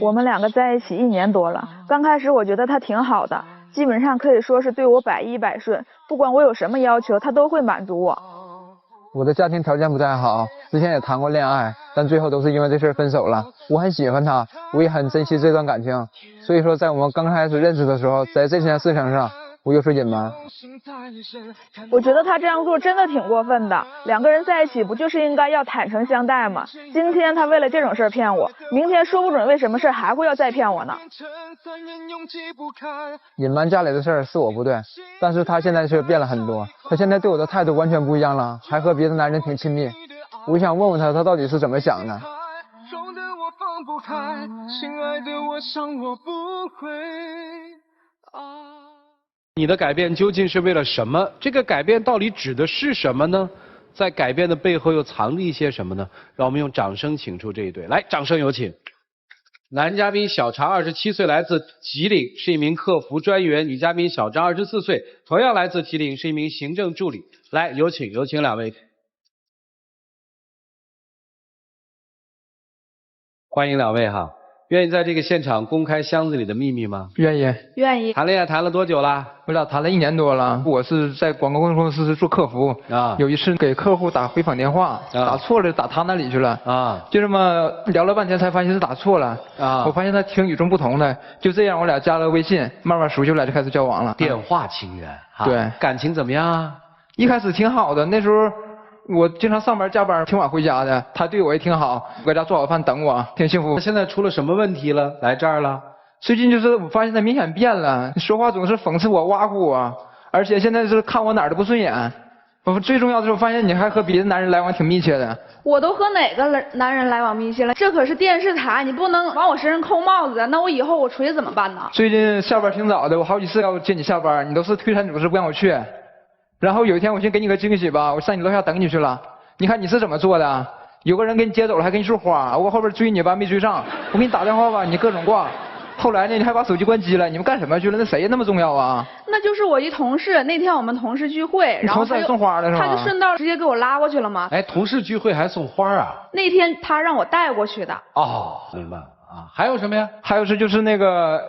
我们两个在一起1年多了，刚开始我觉得他挺好的，基本上可以说是对我百依百顺，不管我有什么要求，他都会满足我。我的家庭条件不太好，之前也谈过恋爱，但最后都是因为这事分手了。我很喜欢他，我也很珍惜这段感情，所以说在我们刚开始认识的时候，在这件事情上我有所隐瞒。我觉得他这样做真的挺过分的，两个人在一起不就是应该要坦诚相待吗？今天他为了这种事骗我，明天说不准为什么事还会要再骗我呢。隐瞒家里的事儿是我不对，但是他现在却变了很多，他现在对我的态度完全不一样了，还和别的男人挺亲密。我想问问他，他到底是怎么想的？你的改变究竟是为了什么？这个改变到底指的是什么呢？在改变的背后又藏着一些什么呢？让我们用掌声请出这一对，来，掌声有请。男嘉宾小常27岁，来自吉林，是一名客服专员；女嘉宾小张24岁，同样来自吉林，是一名行政助理。来，有请两位，欢迎两位哈。愿意在这个现场公开箱子里的秘密吗？愿意。愿意。谈恋爱谈了多久了？我俩谈了1年多了。我是在广告公司做客服啊，有一次给客户打回访电话，打错了，打他那里去了啊，就这么聊了半天才发现是打错了啊。我发现他挺与众不同的，就这样我俩加了微信，慢慢熟悉了就开始交往了。电话情缘啊，对，感情怎么样啊？一开始挺好的，那时候我经常上班加班，挺晚回家的，他对我也挺好，搁家做好饭等我，挺幸福。现在出了什么问题了？来这儿了？最近就是我发现他明显变了，说话总是讽刺我、挖苦我，而且现在是看我哪儿都不顺眼。最重要的是，我发现你还和别的男人来往挺密切的。我都和哪个男人来往密切了？这可是电视台，你不能往我身上扣帽子。那我以后我出去怎么办呢？最近下班挺早的，我好几次要接你下班，你都是推三阻四不让我去。然后有一天我先给你个惊喜吧，我上你楼下等你去了。你看你是怎么做的？有个人给你接走了，还给你束花，我后边追你吧，没追上。我给你打电话吧，你各种挂。后来呢，你还把手机关机了，你们干什么去了？那谁那么重要啊？那就是我一同事，那天我们同事聚会，然后同事送花了是吧？他就顺道直接给我拉过去了嘛。哎，同事聚会还送花啊？那天他让我带过去的。哦，明白了啊。还有什么呀？还有就是那个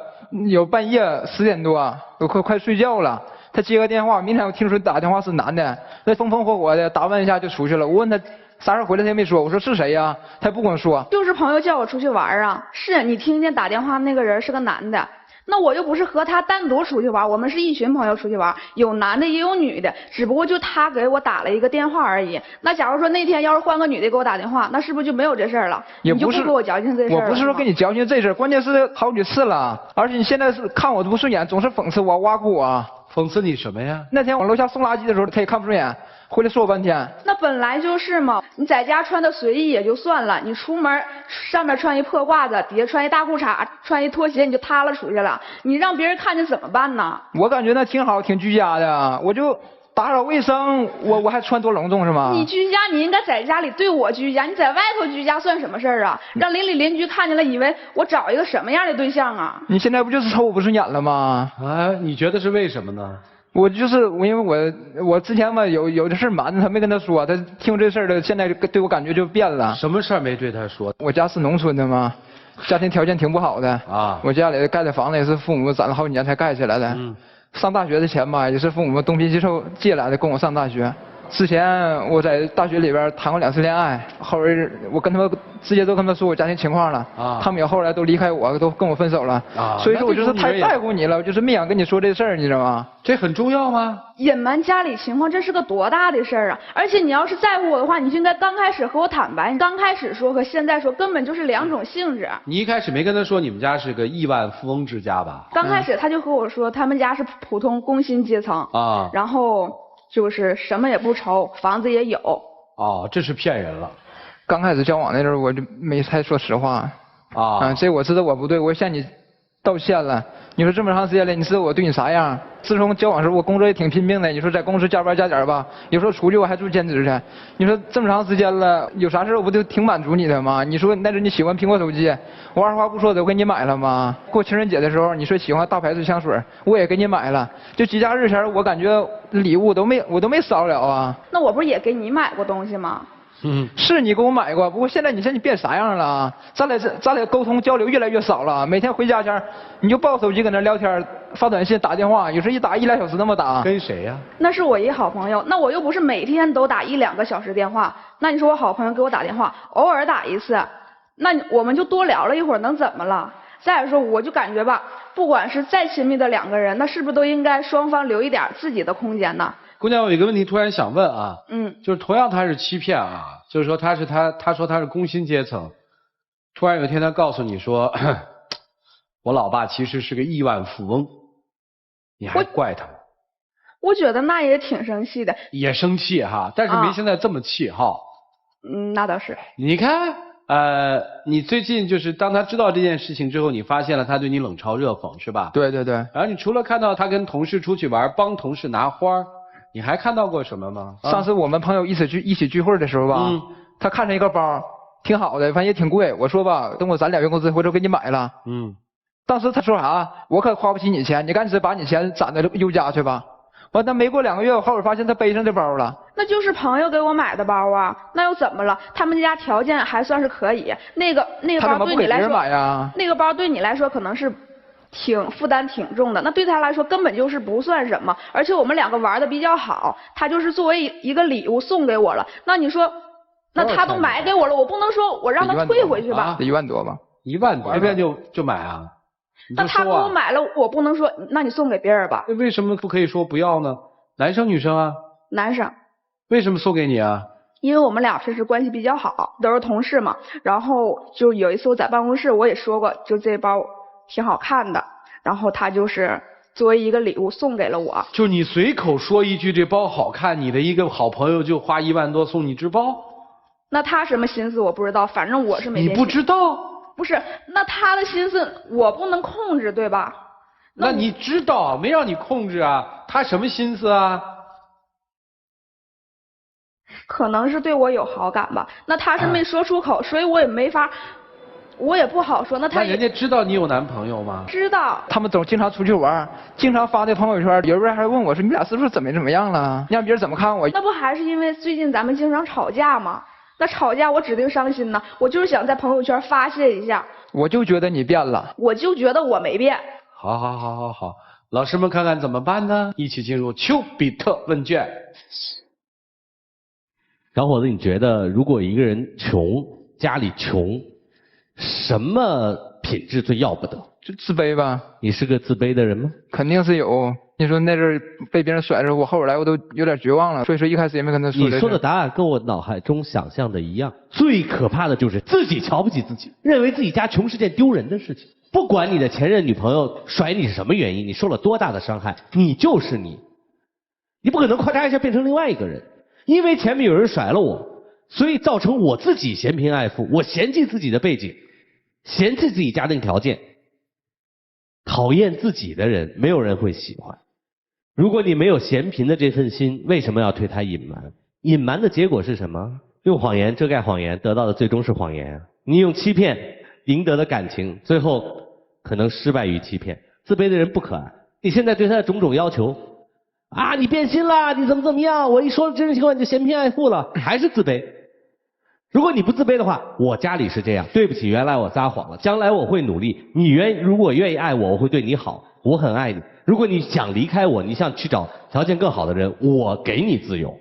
有半夜10点多，我快睡觉了。他接个电话，明天我听说打电话是男的，那风风火火的打扮一下就出去了。我问他啥时候回来，他也没说。我说是谁呀？他也不跟我说。就是朋友叫我出去玩啊。是你听见打电话那个人是个男的，那我又不是和他单独出去玩，我们是一群朋友出去玩，有男的也有女的，只不过就他给我打了一个电话而已。那假如说那天要是换个女的给我打电话，那是不是就没有这事儿了？也不是，你就不给我矫情这事儿了。我不是说跟你矫情这事儿，关键是好几次了，而且你现在是看我不顺眼，总是讽刺我、挖苦我。讽刺你什么呀？那天往楼下送垃圾的时候，他也看不顺眼，回来说我半天。那本来就是嘛，你在家穿的随意也就算了，你出门上面穿一破褂子，底下穿一大裤衩，穿一拖鞋，你就塌了出去了，你让别人看见怎么办呢？我感觉那挺好，挺居家的，我就打扫卫生，我还穿多隆重是吗？你居家，你应该在家里对我居家，你在外头居家算什么事儿啊？让邻里邻居看见了，以为我找一个什么样的对象啊？你现在不就是瞅我不顺眼了吗？啊，你觉得是为什么呢？我因为我之前嘛有的事瞒着他，没跟他说，他听这事儿的，现在对我感觉就变了。什么事儿没对他说？我家是农村的嘛，家庭条件挺不好的啊。我家里盖的房子也是父母攒了好几年才盖起来的。上大学的钱吧，也是父母东拼西凑借来的，供我上大学。之前我在大学里边谈过2次恋爱，后来我跟他们直接都跟他们说我家庭情况了啊，他们也后来都离开我，都跟我分手了啊。所以说我就是太在乎你了，我就是没想跟你说这事儿，你知道吗？这很重要吗？隐瞒家里情况，这是个多大的事儿啊！而且你要是在乎我的话，你就应该刚开始和我坦白，你刚开始说和现在说根本就是2种性质。你一开始没跟他说你们家是个亿万富翁之家吧？刚开始他就和我说他们家是普通工薪阶层啊，然后就是什么也不愁，房子也有。哦，这是骗人了。刚开始交往那时候我就没太说实话啊，这我知道我不对，我向你道歉了。你说这么长时间了，你知道我对你啥样？自从交往时候我工作也挺拼命的，你说在公司加班加点吧，有时候出去我还做兼职去。你说这么长时间了，有啥事我不就挺满足你的吗？你说那时候你喜欢苹果手机，我二话不说的我给你买了吗？过情人节的时候你说喜欢大牌子香水，我也给你买了。就节假日前我感觉礼物我都没少了啊。那我不是也给你买过东西吗？是你给我买过，不过现在你变啥样了啊？咱俩沟通交流越来越少了，每天回家前你就抱手机搁那聊天，发短信打电话，有时一打1、2小时那么打。跟谁呀？那是我一好朋友，那我又不是每天都打1、2个小时电话。那你说我好朋友给我打电话，偶尔打一次，那我们就多聊了一会儿，能怎么了？再说我就感觉吧，不管是再亲密的2个人，那是不是都应该双方留一点自己的空间呢？姑娘，我有一个问题突然想问啊，就是同样他是欺骗啊，就是说他说他是工薪阶层，突然有一天他告诉你说，我老爸其实是个亿万富翁，你还怪他吗？我觉得那也挺生气的。也生气哈，但是没现在这么气哈。那倒是。你看，你最近就是当他知道这件事情之后，你发现了他对你冷嘲热讽是吧？对对对。然后你除了看到他跟同事出去玩，帮同事拿花，你还看到过什么吗？上次我们朋友一起聚会的时候吧，他看上一个包，挺好的，反正也挺贵。我说吧，等我攒点月工资，回头给你买了。当时他说啥？我可花不起你钱，你干脆把你钱攒到优家去吧。完，但没过2个月，我后来发现他背上这包了。那就是朋友给我买的包啊，那又怎么了？他们家条件还算是可以，那个包对你来说，那个包对你来说可能是负担挺重的，那对他来说根本就是不算什么。而且我们2个玩的比较好，他就是作为一个礼物送给我了。那你说，那他都买给我了，我不能说我让他退回去吧？得1万多吧？1万多，随便就买啊？那他给我买了，我不能说，那你送给别人吧？为什么不可以说不要呢？男生女生啊？男生。为什么送给你啊？因为我们俩平时关系比较好，都是同事嘛。然后就有一次我在办公室，我也说过，就这包挺好看的，然后他就是作为一个礼物送给了我。就你随口说一句这包好看，你的一个好朋友就花1万多送你只包？那他什么心思我不知道，反正我是没。你不知道？不是，那他的心思我不能控制，对吧？那你知道，没让你控制啊？他什么心思啊？可能是对我有好感吧。那他是没说出口，所以我也没法，我也不好说。那人家知道你有男朋友吗？知道。他们经常出去玩，经常发那朋友圈，有人还问我说：“你俩是不是怎么样了？让别人怎么看我？”那不还是因为最近咱们经常吵架吗？那吵架我指定伤心呢，我就是想在朋友圈发泄一下。我就觉得你变了。我就觉得我没变。好，老师们看看怎么办呢？一起进入丘比特问卷。小伙子，你觉得如果一个人穷，家里穷，什么品质最要不得？就自卑吧。你是个自卑的人吗？肯定是有。你说那阵儿被别人甩的时候，我后来我都有点绝望了，所以说一开始也没跟他说。你说的答案跟我脑海中想象的一样。最可怕的就是自己瞧不起自己，认为自己家穷是件丢人的事情。不管你的前任女朋友甩你是什么原因，你受了多大的伤害，你就是你，你不可能咔嚓一下变成另外一个人。因为前面有人甩了我，所以造成我自己嫌贫爱富，我嫌弃自己的背景，嫌弃自己家庭条件。讨厌自己的人，没有人会喜欢。如果你没有嫌贫的这份心，为什么要对他隐瞒？隐瞒的结果是什么？用谎言遮盖谎言，得到的最终是谎言。你用欺骗赢得的感情，最后可能失败于欺骗。自卑的人不可爱。你现在对他的种种要求啊，你变心啦，你怎么样？我一说真实情况你就嫌贫爱富了，还是自卑。如果你不自卑的话，我家里是这样，对不起，原来我撒谎了，将来我会努力。如果愿意爱我，我会对你好，我很爱你。如果你想离开我，你想去找条件更好的人，我给你自由，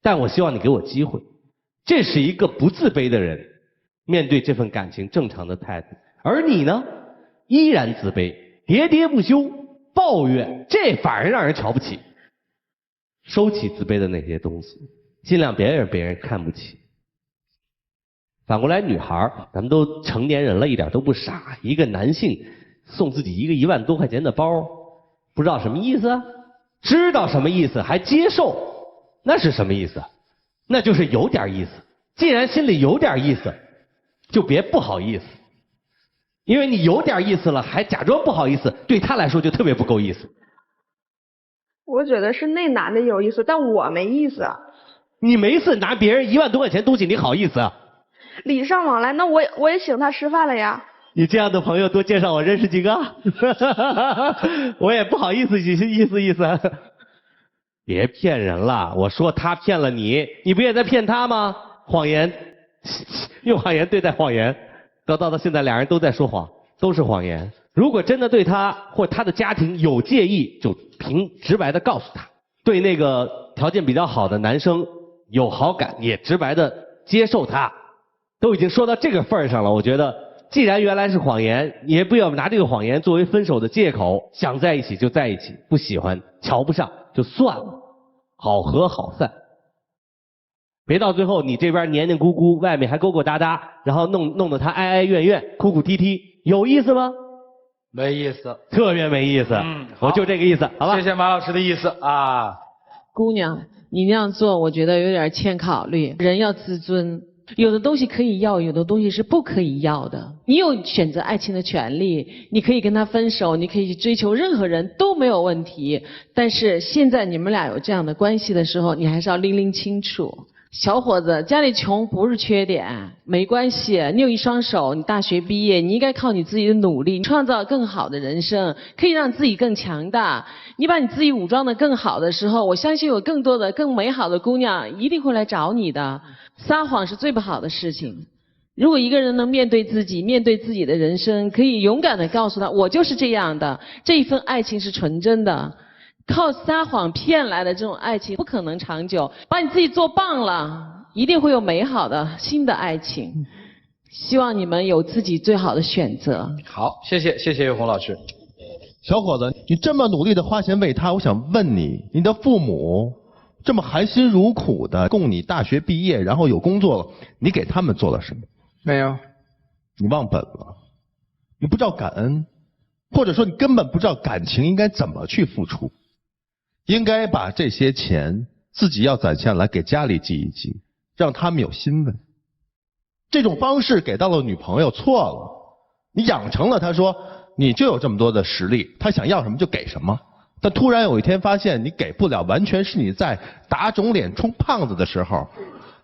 但我希望你给我机会。这是一个不自卑的人面对这份感情正常的态度。而你呢，依然自卑，喋喋不休，抱怨，这反而让人瞧不起。收起自卑的那些东西，尽量别让别人看不起。反过来，女孩，咱们都成年人了，一点都不傻。一个男性送自己一个1万多块钱的包，不知道什么意思？知道什么意思还接受，那是什么意思？那就是有点意思。既然心里有点意思，就别不好意思。因为你有点意思了，还假装不好意思，对他来说就特别不够意思。我觉得是那男的有意思，但我没意思。你没意思拿别人1万多块钱东西，你好意思啊？礼尚往来，那我也请他吃饭了呀。你这样的朋友多介绍我认识几个，我也不好意思意思。别骗人了，我说他骗了你，你不也在骗他吗？谎言，用谎言对待谎言，得到现在俩人都在说谎，都是谎言。如果真的对他或他的家庭有介意，就直白的告诉他。对那个条件比较好的男生有好感，也直白的接受他。都已经说到这个份儿上了，我觉得既然原来是谎言，也不要拿这个谎言作为分手的借口，想在一起就在一起，不喜欢瞧不上就算了，好合好散。别到最后你这边黏黏咕咕，外面还勾勾搭搭，然后弄得他哀哀怨怨，哭哭啼啼，有意思吗？没意思，特别没意思。我就这个意思，好吧？谢谢马老师的意思啊。姑娘，你那样做，我觉得有点欠考虑。人要自尊，有的东西可以要，有的东西是不可以要的。你有选择爱情的权利，你可以跟他分手，你可以去追求任何人都没有问题。但是现在你们俩有这样的关系的时候，你还是要拎清楚。小伙子，家里穷不是缺点，没关系，你有一双手，你大学毕业，你应该靠你自己的努力，创造更好的人生，可以让自己更强大。你把你自己武装得更好的时候，我相信有更多的更美好的姑娘一定会来找你的。撒谎是最不好的事情。如果一个人能面对自己，面对自己的人生，可以勇敢地告诉他，我就是这样的，这一份爱情是纯真的。靠撒谎骗来的这种爱情不可能长久，把你自己做棒了，一定会有美好的新的爱情。希望你们有自己最好的选择。好，谢谢岳红老师。小伙子，你这么努力的花钱为他，我想问你，你的父母这么含辛茹苦的供你大学毕业，然后有工作了，你给他们做了什么？没有。你忘本了，你不知道感恩，或者说你根本不知道感情应该怎么去付出。应该把这些钱自己要攒下来给家里寄一寄，让他们有欣慰。这种方式给到了女朋友错了，你养成了他说你就有这么多的实力，他想要什么就给什么。但突然有一天发现你给不了，完全是你在打肿脸充胖子的时候，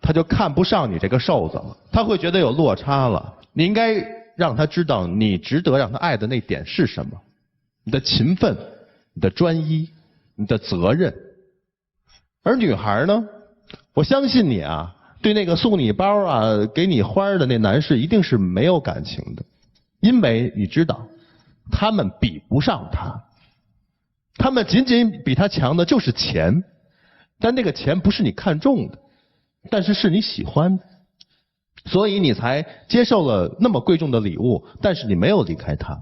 他就看不上你这个瘦子了，他会觉得有落差了。你应该让他知道你值得让他爱的那点是什么，你的勤奋，你的专一，你的责任。而女孩呢，我相信你啊，对那个送你包啊给你花的那男士一定是没有感情的，因为你知道他们比不上他，他们仅仅比他强的就是钱，但那个钱不是你看中的，但是是你喜欢的，所以你才接受了那么贵重的礼物，但是你没有离开他。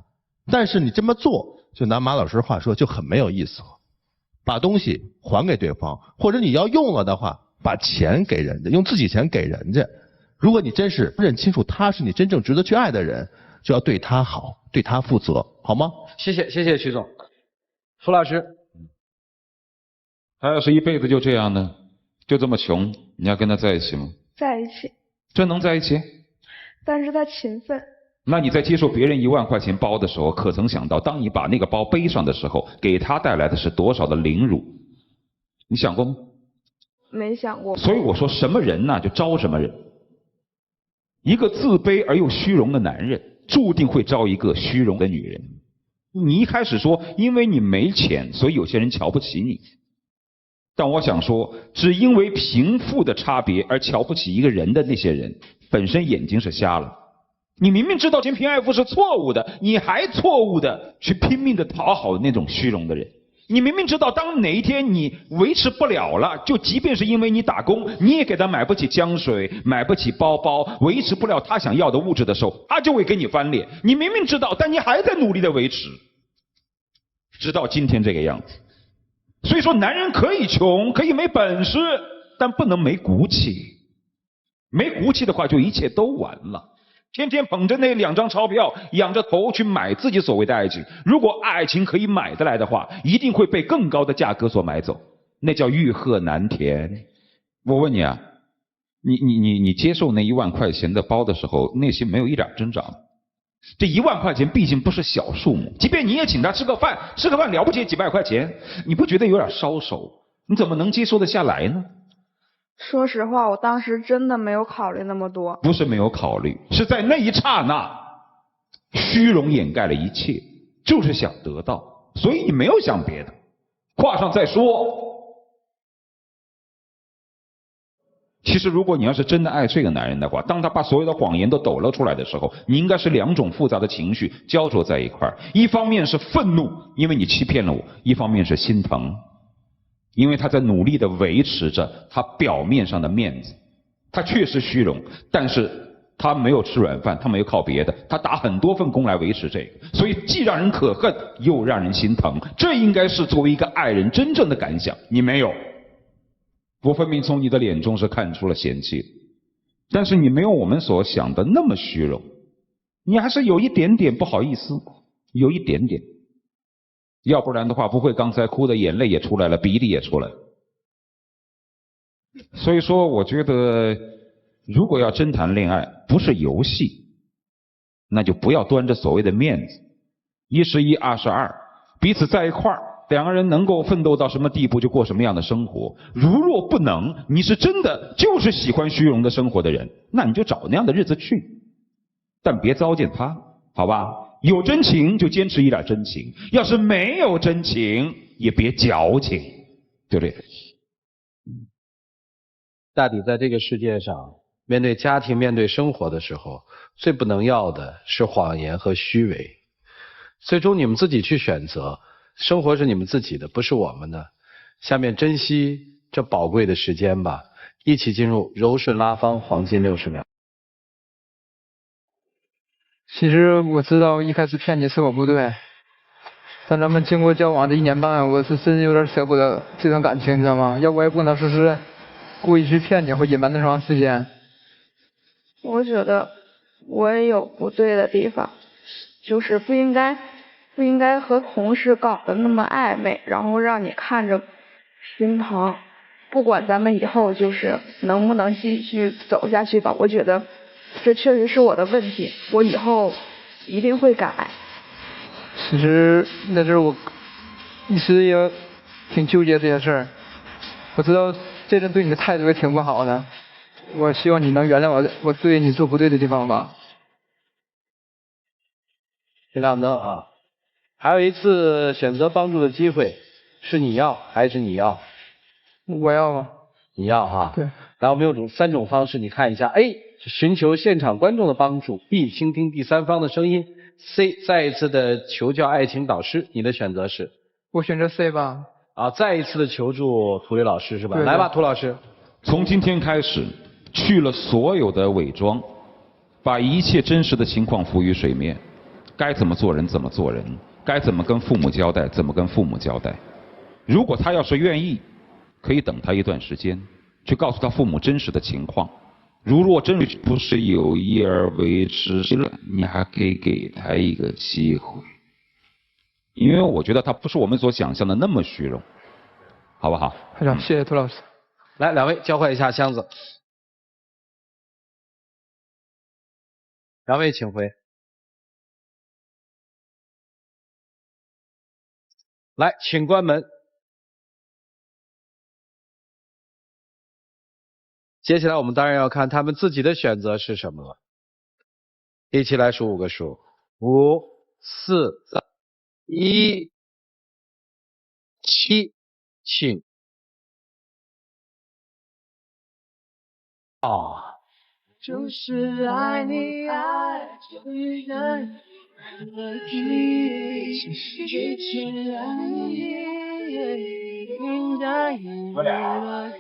但是你这么做，就拿马老师的话说，就很没有意思了。把东西还给对方，或者你要用了的话，把钱给人家，用自己钱给人家。如果你真是认清楚他是你真正值得去爱的人，就要对他好，对他负责，好吗？谢谢徐总。傅老师，他要是一辈子就这样呢，就这么穷，你要跟他在一起吗？在一起。真能在一起？但是他勤奋。那你在接受别人1万块钱包的时候，可曾想到，当你把那个包背上的时候，给他带来的是多少的凌辱？你想过吗？没想过。所以我说，什么人呢，就招什么人。一个自卑而又虚荣的男人，注定会招一个虚荣的女人。你一开始说，因为你没钱，所以有些人瞧不起你。但我想说，只因为贫富的差别而瞧不起一个人的那些人，本身眼睛是瞎了。你明明知道嫌贫爱富是错误的，你还错误的去拼命的讨好那种虚荣的人。你明明知道，当哪一天你维持不了了，就即便是因为你打工，你也给他买不起香水，买不起包包，维持不了他想要的物质的时候，他就会给你翻脸。你明明知道，但你还在努力的维持，直到今天这个样子。所以说，男人可以穷，可以没本事，但不能没骨气。没骨气的话，就一切都完了。天天捧着那2张钞票，仰着头去买自己所谓的爱情。如果爱情可以买得来的话，一定会被更高的价格所买走，那叫欲壑难填。我问你啊，你接受那1万块钱的包的时候，内心没有一点挣扎？这1万块钱毕竟不是小数目，即便你也请他吃个饭了不起几百块钱，你不觉得有点烧手？你怎么能接受得下来呢？说实话，我当时真的没有考虑那么多。不是没有考虑，是在那一刹那，虚荣掩盖了一切，就是想得到，所以你没有想别的。挂上再说，其实如果你要是真的爱这个男人的话，当他把所有的谎言都抖了出来的时候，你应该是2种复杂的情绪焦灼在一块儿，一方面是愤怒，因为你欺骗了我；一方面是心疼，因为他在努力地维持着他表面上的面子。他确实虚荣，但是他没有吃软饭，他没有靠别的，他打很多份工来维持这个，所以既让人可恨，又让人心疼。这应该是作为一个爱人真正的感想，你没有。我分明从你的脸中是看出了嫌弃的，但是你没有我们所想的那么虚荣，你还是有一点点不好意思，有一点点。要不然的话，不会刚才哭的眼泪也出来了，鼻涕也出来了。所以说，我觉得如果要真谈恋爱，不是游戏，那就不要端着所谓的面子。1是1，2是2，彼此在一块儿，2个人能够奋斗到什么地步就过什么样的生活。如若不能，你是真的就是喜欢虚荣的生活的人，那你就找那样的日子去，但别糟践他，好吧？有真情就坚持一点真情，要是没有真情也别矫情，就这个。大抵在这个世界上，面对家庭、面对生活的时候，最不能要的是谎言和虚伪。最终你们自己去选择，生活是你们自己的，不是我们的。下面珍惜这宝贵的时间吧，一起进入柔顺拉芳黄金60秒。其实我知道一开始骗你是我不对，但咱们经过交往这1年半，我是真有点舍不得这段感情，你知道吗？要不我也不能说是故意去骗你或隐瞒那么长时间。我觉得我也有不对的地方，就是不应该和同事搞得那么暧昧，然后让你看着心疼。不管咱们以后就是能不能继续走下去吧，我觉得这确实是我的问题，我以后一定会改。其实那阵我一直也挺纠结这些事儿，我知道这人对你的态度也挺不好的，我希望你能原谅我对你做不对的地方吧。别亮灯啊！还有一次选择帮助的机会，是你要还是你要？我要吗？你要哈。对。来，我们有3种方式，你看一下。A 是寻求现场观众的帮助 ，B 倾听第三方的声音 ，C 再一次的求教爱情导师。你的选择是？我选择 C 吧。啊，再一次的求助涂磊老师是吧？对。来吧，涂老师。从今天开始，去了所有的伪装，把一切真实的情况浮于水面。该怎么做人怎么做人，该怎么跟父母交代怎么跟父母交代。如果他要是愿意，可以等他一段时间，去告诉他父母真实的情况。如若真不是有意而为之了，你还可以给他一个机会，因为我觉得他不是我们所想象的那么虚荣，好不好？好，谢谢涂老师。来，两位交换一下箱子。两位请回。来，请关门。接下来我们当然要看他们自己的选择是什么了。一起来数5个数：5、4、1、7，请。就是爱你爱就一人的你，就是爱你应该有的